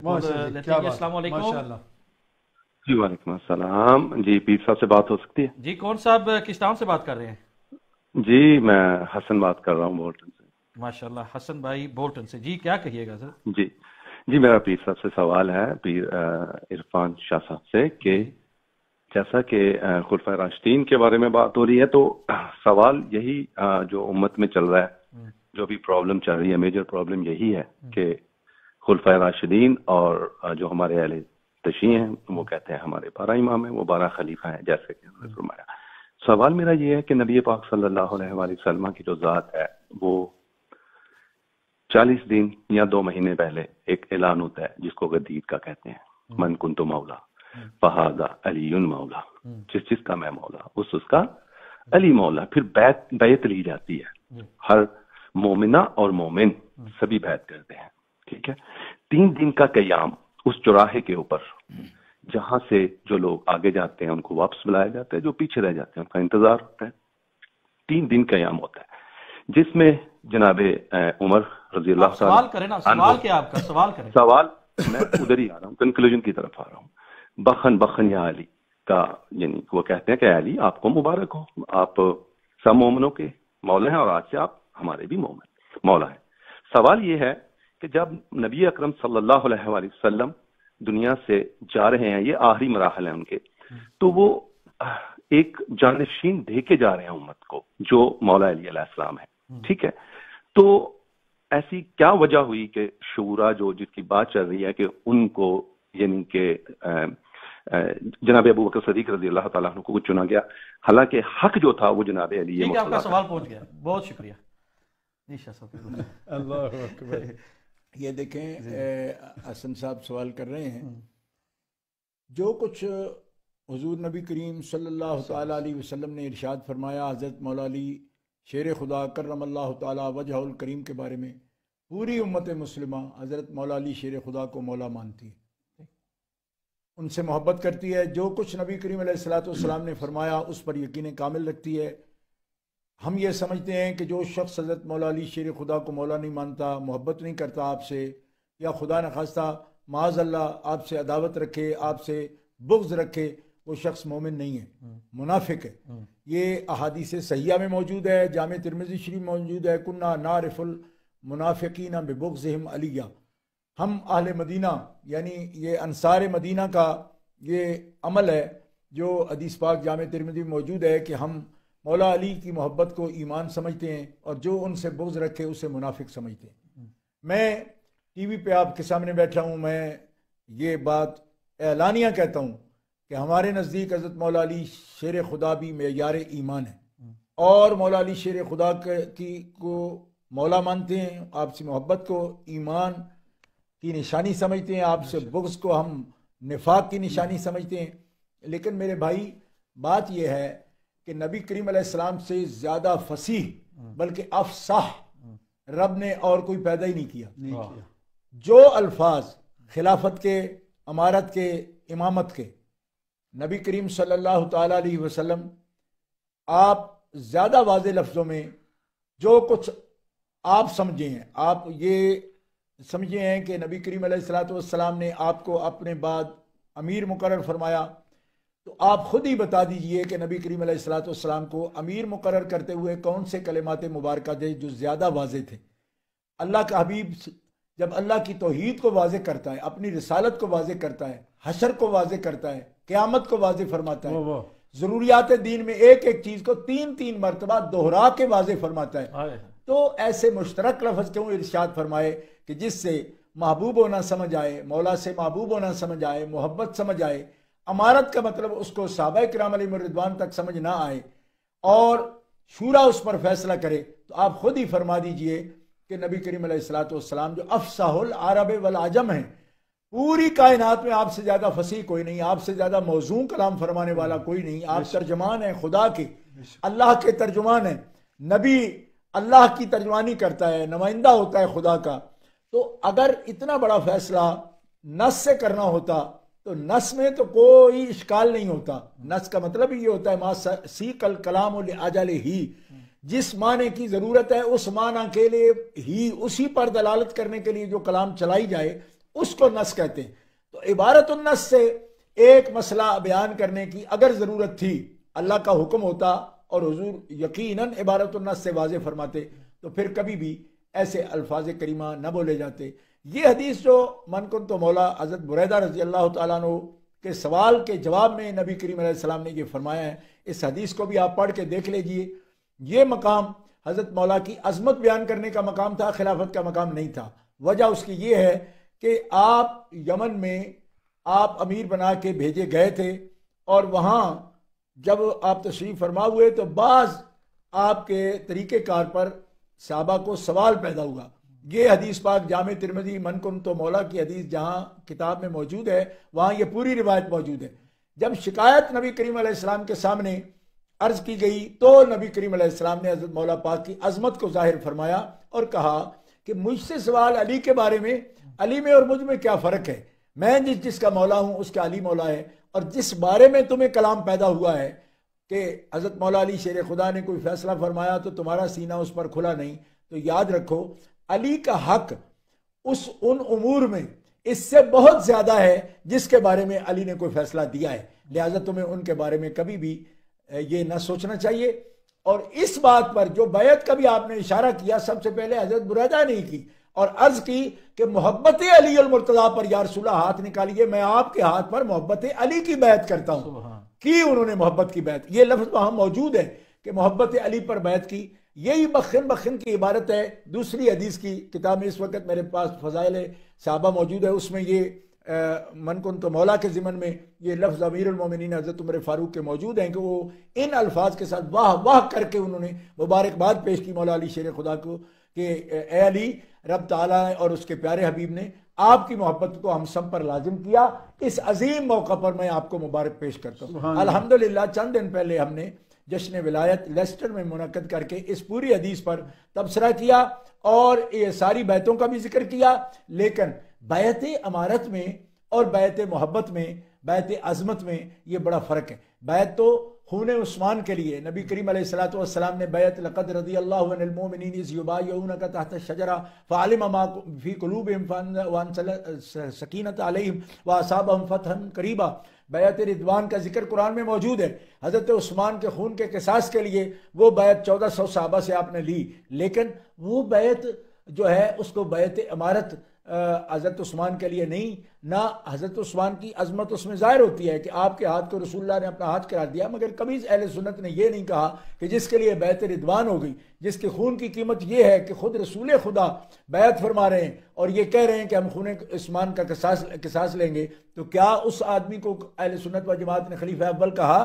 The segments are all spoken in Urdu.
لیتے ہیں. السلام علیکم. ماشاء اللہ. جی وعلیکم السلام. جی پیر صاحب سے بات ہو سکتی ہے؟ جی کون صاحب کس ٹاؤن سے بات کر رہے ہیں؟ جی میں حسن بات کر رہا ہوں بولٹن سے. ماشاءاللہ حسن بھائی بولٹن سے. جی کیا کہیے گا سر؟ جی میرا پیر صاحب سے سوال ہے، پیر عرفان شاہ صاحب سے، کہ جیسا کہ خلفائے راشدین کے بارے میں بات ہو رہی ہے، تو سوال یہی جو امت میں چل رہا ہے، جو بھی پرابلم چل رہی ہے، میجر پرابلم یہی ہے کہ خلفائے راشدین اور جو ہمارے اہل تشیع ہیں وہ کہتے ہیں ہمارے 12 امام ہیں، وہ 12 خلیفہ ہیں جیسے کہ انہوں نے فرمایا. سوال میرا یہ ہے کہ نبی پاک صلی اللہ علیہ وآلہ وسلم کی جو ذات ہے وہ 40 دن یا 2 مہینے پہلے ایک اعلان ہوتا ہے جس کو غدیر کا کہتے ہیں، من کنت مولا فہذا علی مولا، جس کا میں مولا اس کا علی مولا. پھر بیعت لی جاتی ہے، ہر مومنہ اور مومن سبھی بیعت کرتے ہیں. ٹھیک ہے. 3 دن کا قیام اس چوراہے کے اوپر جہاں سے جو لوگ آگے جاتے ہیں ان کو واپس بلایا جاتا ہے، جو پیچھے رہ جاتے ہیں ان کا انتظار ہوتا ہے. 3 دن قیام ہوتا ہے جس میں جناب عمر رضی اللہ تعالیٰ. سوال کریں نا، سوال کیا آپ کا؟ سوال کریں. سوال میں ادھر ہی آ رہا ہوں، کنکلوژن کی طرف آ رہا ہوں. بخن یا علی کا، یعنی وہ کہتے ہیں کہ علی آپ کو مبارک ہو، آپ سب مومنوں کے مولا ہیں اور آج سے آپ ہمارے بھی مولا ہیں. سوال یہ ہے کہ جب نبی اکرم صلی اللہ علیہ وآلہ وسلم دنیا سے جا رہے ہیں، یہ آخری مراحل ہیں ان کے، تو وہ ایک جانشین دے کے جا رہے ہیں امت کو جو مولا علی علیہ السلام ہے. ٹھیک ہے. تو ایسی کیا وجہ ہوئی کہ شورا جو جس کی بات چل رہی ہے کہ ان کو، یعنی کہ جناب ابو بکر صدیق رضی اللہ تعالیٰ عنہ کو چنا گیا، حالانکہ حق جو تھا وہ جناب علی. ٹھیک ہے، آپ کا سوال پہنچ گیا، بہت شکریہ. جی شاہ صاحب. اللہ اکبر. یہ دیکھیں حسن صاحب سوال کر رہے ہیں، جو کچھ حضور نبی کریم صلی اللہ تعالیٰ علیہ وسلم نے ارشاد فرمایا حضرت مولا علی شیر خدا کرم اللہ تعالیٰ وجہ الکریم کے بارے میں، پوری امت مسلمہ حضرت مولا علی شیر خدا کو مولا مانتی ہے، ان سے محبت کرتی ہے. جو کچھ نبی کریم علیہ الصلوۃ والسلام نے فرمایا اس پر یقین کامل رکھتی ہے. ہم یہ سمجھتے ہیں کہ جو شخص حضرت مولا علی شیر خدا کو مولا نہیں مانتا، محبت نہیں کرتا آپ سے، یا خدا نخواستہ معاذ اللہ آپ سے عداوت رکھے، آپ سے بغض رکھے، وہ شخص مومن نہیں ہے، منافق ہے. یہ احادیث صحیحہ میں موجود ہے، جامع ترمذی شریف موجود ہے، کنا نعرف المنافقین ببغضہم علیہ. ہم اہل مدینہ یعنی یہ انصار مدینہ کا یہ عمل ہے جو حدیث پاک جامع ترمذی میں موجود ہے کہ ہم مولا علی کی محبت کو ایمان سمجھتے ہیں اور جو ان سے بغض رکھے اسے منافق سمجھتے ہیں. میں ٹی وی پہ آپ کے سامنے بیٹھا ہوں، میں یہ بات اعلانیہ کہتا ہوں کہ ہمارے نزدیک حضرت مولا علی شیر خدا بھی معیار ایمان ہے، اور مولا علی شیر خدا کو مولا مانتے ہیں، آپ سے محبت کو ایمان کی نشانی سمجھتے ہیں، آپ سے بغض کو ہم نفاق کی نشانی سمجھتے ہیں. لیکن میرے بھائی بات یہ ہے کہ نبی کریم علیہ السلام سے زیادہ فصیح بلکہ افصاح رب نے اور کوئی پیدا ہی نہیں کیا. جو الفاظ خلافت کے، امارت کے، امامت کے، نبی کریم صلی اللہ تعالیٰ علیہ وسلم آپ زیادہ واضح لفظوں میں جو کچھ آپ سمجھے ہیں، آپ یہ سمجھے ہیں کہ نبی کریم علیہ السلام نے آپ کو اپنے بعد امیر مقرر فرمایا، تو آپ خود ہی بتا دیجئے کہ نبی کریم علیہ السلام کو امیر مقرر کرتے ہوئے کون سے کلمات مبارکہ تھے جو زیادہ واضح تھے. اللہ کا حبیب جب اللہ کی توحید کو واضح کرتا ہے، اپنی رسالت کو واضح کرتا ہے، حشر کو واضح کرتا ہے، قیامت کو واضح فرماتا ہے، ضروریات دین میں ایک ایک چیز کو 3 مرتبہ دوہرا کے واضح فرماتا ہے، تو ایسے مشترک لفظ کیوں ارشاد فرمائے کہ جس سے محبوب ہونا سمجھ آئے، مولا سے محبوب ہونا سمجھ آئے، محبت سمجھ آئے. امارت کا مطلب اس کو صحابہ کرام علیہ الرضوان تک سمجھ نہ آئے اور شورا اس پر فیصلہ کرے، تو آپ خود ہی فرما دیجئے کہ نبی کریم علیہ السلام جو افصح العرب والعجم ہیں، پوری کائنات میں آپ سے زیادہ فصیح کوئی نہیں، آپ سے زیادہ موزوں کلام فرمانے والا کوئی نہیں. آپ ترجمان ہیں خدا کے، اللہ کے ترجمان ہیں. نبی اللہ کی ترجمانی کرتا ہے، نمائندہ ہوتا ہے خدا کا. تو اگر اتنا بڑا فیصلہ نص سے کرنا ہوتا تو نص میں تو کوئی اشکال نہیں ہوتا. نص کا مطلب یہ ہوتا ہے ما سیق الکلام لأجلہ، جس معنی کی ضرورت ہے اس معنی کے لیے ہی، اسی پر دلالت کرنے کے لیے جو کلام چلائی جائے اس کو نص کہتے ہیں۔ تو عبارت النص سے ایک مسئلہ بیان کرنے کی اگر ضرورت تھی، اللہ کا حکم ہوتا اور حضور یقیناً عبارت النص سے واضح فرماتے، تو پھر کبھی بھی ایسے الفاظ کریمہ نہ بولے جاتے۔ یہ حدیث جو من کنت مولا حضرت بریدہ رضی اللہ تعالیٰ عنہ کے سوال کے جواب میں نبی کریم علیہ السلام نے یہ فرمایا ہے، اس حدیث کو بھی آپ پڑھ کے دیکھ لیجئے۔ یہ مقام حضرت مولا کی عظمت بیان کرنے کا مقام تھا، خلافت کا مقام نہیں تھا۔ وجہ اس کی یہ ہے کہ آپ یمن میں آپ امیر بنا کے بھیجے گئے تھے، اور وہاں جب آپ تشریف فرما ہوئے تو بعض آپ کے طریقہ کار پر صحابہ کو سوال پیدا ہوا۔ یہ حدیث پاک جامع ترمذی من کنت مولا کی حدیث جہاں کتاب میں موجود ہے، وہاں یہ پوری روایت موجود ہے۔ جب شکایت نبی کریم علیہ السلام کے سامنے عرض کی گئی تو نبی کریم علیہ السلام نے حضرت مولا پاک کی عظمت کو ظاہر فرمایا اور کہا کہ مجھ سے سوال علی کے بارے میں، علی میں اور مجھ میں کیا فرق ہے؟ میں جس کا مولا ہوں اس کا علی مولا ہے، اور جس بارے میں تمہیں کلام پیدا ہوا ہے کہ حضرت مولا علی شیر خدا نے کوئی فیصلہ فرمایا تو تمہارا سینہ اس پر کھلا نہیں، تو یاد رکھو علی کا حق ان امور میں اس سے بہت زیادہ ہے جس کے بارے میں علی نے کوئی فیصلہ دیا ہے، لہٰذا تمہیں ان کے بارے میں کبھی بھی یہ نہ سوچنا چاہیے۔ اور اس بات پر جو بیعت کا بھی آپ نے اشارہ کیا، سب سے پہلے حضرت بریدہ نے کی اور عرض کی کہ محبت علی المرتضیٰ پر یا رسول اللہ ہاتھ نکالیے، میں آپ کے ہاتھ پر محبت علی کی بیعت کرتا ہوں۔ کی انہوں نے محبت کی بیعت، یہ لفظ وہاں موجود ہے کہ محبت علی پر بیعت کی۔ یہی بخن بخن کی عبارت ہے۔ دوسری حدیث کی کتاب میں اس وقت میرے پاس فضائل صحابہ موجود ہے، اس میں یہ من کنت مولا کے ضمن میں یہ لفظ امیر المومنین حضرت عمر فاروق کے موجود ہیں کہ وہ ان الفاظ کے ساتھ واہ واہ کر کے انہوں نے مبارکباد پیش کی مولا علی شیر خدا کو کہ اے علی، رب تعالیٰ اور اس کے پیارے حبیب نے آپ کی محبت کو ہم سب پر لازم کیا، اس عظیم موقع پر میں آپ کو مبارک پیش کرتا ہوں۔ الحمدللہ چند دن پہلے ہم نے جشن ولایت لیسٹر میں منعقد کر کے اس پوری حدیث پر تبصرہ کیا اور یہ ساری بیعتوں کا بھی ذکر کیا، لیکن بیعت امارت میں اور بیعت محبت میں، بیعت عظمت میں یہ بڑا فرق ہے۔ بیعت تو خون عثمان کے لیے نبی کریم علیہ السلام نے بیعت لقد رضی اللہ عن المؤمنین اذ یبایعونک تحت الشجرہ فعلم ما فی قلوبہم وانزل سکینۃ علیہم واصابہم فتحا قریبا، بیعت رضوان کا ذکر قرآن میں موجود ہے۔ حضرت عثمان کے خون کے قصاص کے لیے وہ بیعت 1400 صحابہ سے آپ نے لی، لیکن وہ بیعت جو ہے اس کو بیعت امارت حضرت عثمان کے لیے نہیں، نہ حضرت عثمان کی عظمت اس میں ظاہر ہوتی ہے کہ آپ کے ہاتھ کو رسول اللہ نے اپنا ہاتھ قرار دیا، مگر کبھی اہل سنت نے یہ نہیں کہا کہ جس کے لیے بیعت رضوان ہو گئی، جس کے خون کی قیمت یہ ہے کہ خود رسول خدا بیعت فرما رہے ہیں اور یہ کہہ رہے ہیں کہ ہم خون عثمان کا قصاص لیں گے، تو کیا اس آدمی کو اہل سنت و جماعت نے خلیفہ اول کہا؟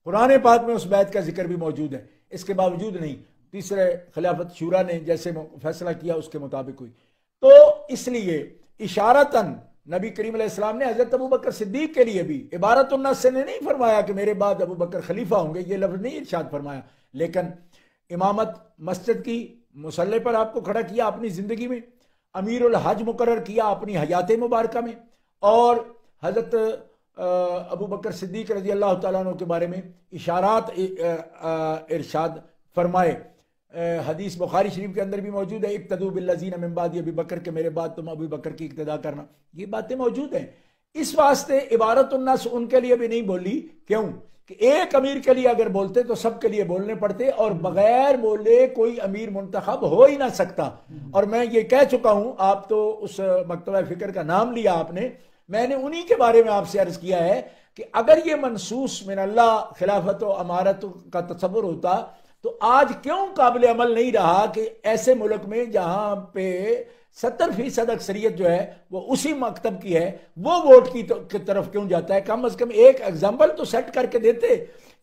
قرآن پاک میں اس بیعت کا ذکر بھی موجود ہے، اس کے باوجود نہیں۔ تیسرے خلافت شورا نے جیسے فیصلہ کیا اس کے مطابق ہوئی۔ تو اس لیے اشارتاً نبی کریم علیہ السلام نے حضرت ابو بکر صدیق کے لیے بھی عبارت النص سے نہیں فرمایا کہ میرے بعد ابو بکر خلیفہ ہوں گے، یہ لفظ نہیں ارشاد فرمایا، لیکن امامت مسجد کی مصلی پر آپ کو کھڑا کیا اپنی زندگی میں، امیر الحج مقرر کیا اپنی حیات مبارکہ میں، اور حضرت ابو بکر صدیق رضی اللہ تعالیٰ عنہ کے بارے میں اشارات ارشاد فرمائے۔ حدیث بخاری شریف کے اندر بھی موجود ہے، اقتدوا بالذین من بعد ابی بکر، کے میرے بعد تم ابو بکر کی اقتدا کرنا، یہ باتیں موجود ہیں۔ اس واسطے عبارت النص ان کے لیے بھی نہیں بولی، کیوں کہ ایک امیر کے لیے اگر بولتے تو سب کے لیے بولنے پڑتے، اور بغیر بولے کوئی امیر منتخب ہو ہی نہ سکتا۔ اور میں یہ کہہ چکا ہوں، آپ تو اس مکتبہ فکر کا نام لیا آپ نے، میں نے انہی کے بارے میں آپ سے عرض کیا ہے کہ اگر یہ منصوص من اللہ خلافت و امارت کا تصور ہوتا تو آج کیوں قابل عمل نہیں رہا کہ ایسے ملک میں جہاں پہ 70% اکثریت جو ہے وہ اسی مکتب کی ہے، وہ ووٹ کی طرف کیوں جاتا ہے؟ کم از کم ایک ایگزامپل تو سیٹ کر کے دیتے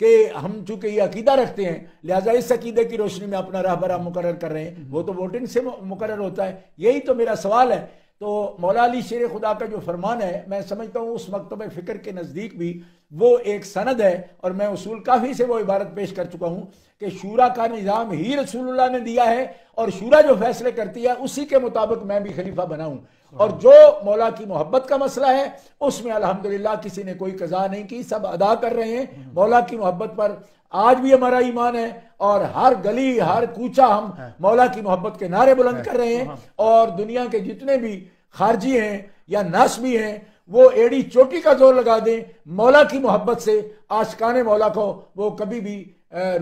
کہ ہم چونکہ یہ عقیدہ رکھتے ہیں لہٰذا اس عقیدے کی روشنی میں اپنا راہبر مقرر کر رہے ہیں، وہ تو ووٹنگ سے مقرر ہوتا ہے۔ یہی تو میرا سوال ہے۔ تو مولا علی شیر خدا کا جو فرمان ہے، میں سمجھتا ہوں اس مکتبہ فکر کے نزدیک بھی وہ ایک سند ہے، اور میں اصول کافی سے وہ عبارت پیش کر چکا ہوں کہ شورا کا نظام ہی رسول اللہ نے دیا ہے، اور شورا جو فیصلے کرتی ہے اسی کے مطابق میں بھی خلیفہ بنا ہوں، اور جو مولا کی محبت کا مسئلہ ہے اس میں الحمدللہ کسی نے کوئی قضا نہیں کی، سب ادا کر رہے ہیں مولا کی محبت پر۔ آج بھی ہمارا ایمان ہے، اور ہر گلی ہر کوچہ ہم مولا کی محبت کے نعرے بلند کر رہے ہیں، اور دنیا کے جتنے بھی خارجی ہیں یا ناسبی ہیں وہ ایڑی چوٹی کا زور لگا دیں، مولا کی محبت سے عاشقان مولا کو وہ کبھی بھی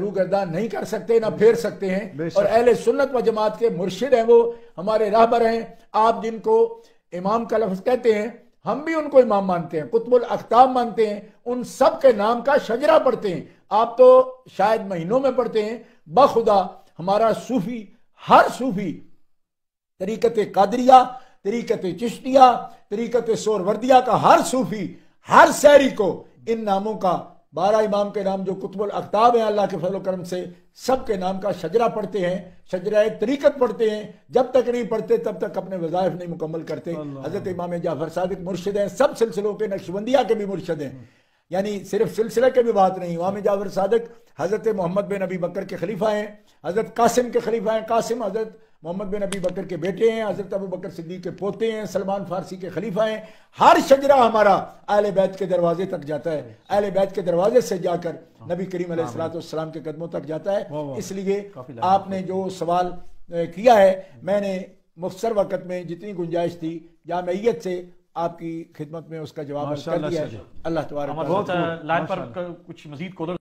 روگردان نہیں کر سکتے، نہ پھیر سکتے ہیں۔ اور اہل سنت و جماعت کے مرشد ہیں، وہ ہمارے راہبر ہیں۔ آپ جن کو امام کا لفظ کہتے ہیں، ہم بھی ان کو امام مانتے ہیں، قطب الاقطاب مانتے ہیں، ان سب کے نام کا شجرہ پڑھتے ہیں۔ آپ تو شاید مہینوں میں پڑھتے ہیں۔ بخدا ہمارا صوفی، ہر صوفی، طریقت قادریہ، طریقت چشتیہ، طریقت سوروردیہ کا ہر صوفی، ہر سحری کو ان ناموں کا، 12 امام کے نام جو قطب الاقطاب ہیں اللہ کے فضل و کرم سے، سب کے نام کا شجرہ پڑھتے ہیں، شجرہ طریقت پڑھتے ہیں۔ جب تک نہیں پڑھتے تب تک اپنے وظائف نہیں مکمل کرتے۔ حضرت امام جعفر صادق مرشد ہیں، سب سلسلوں کے، نقشبندیہ کے بھی مرشد ہیں، یعنی صرف سلسلے کے بھی بات نہیں۔ امام جعفر صادق حضرت محمد بن ابی بکر کے خلیفہ ہیں، حضرت قاسم کے خلیفہ ہیں، قاسم حضرت محمد بن ابی بکر کے بیٹے ہیں، حضرت ابو بکر صدیق کے پوتے ہیں، سلمان فارسی کے خلیفہ ہیں۔ ہر شجرہ ہمارا اہل بیت کے دروازے تک جاتا ہے، اہل بیت کے دروازے سے جا کر نبی کریم علیہ السلام کے قدموں تک جاتا ہے۔ اس لیے آپ نے جو سوال کیا ہے، میں نے مختصر وقت میں جتنی گنجائش تھی جامعیت سے آپ کی خدمت میں اس کا جواب کر دیا ہے۔ اللہ تبارک و تعالی لائن پر کچھ مزید کالر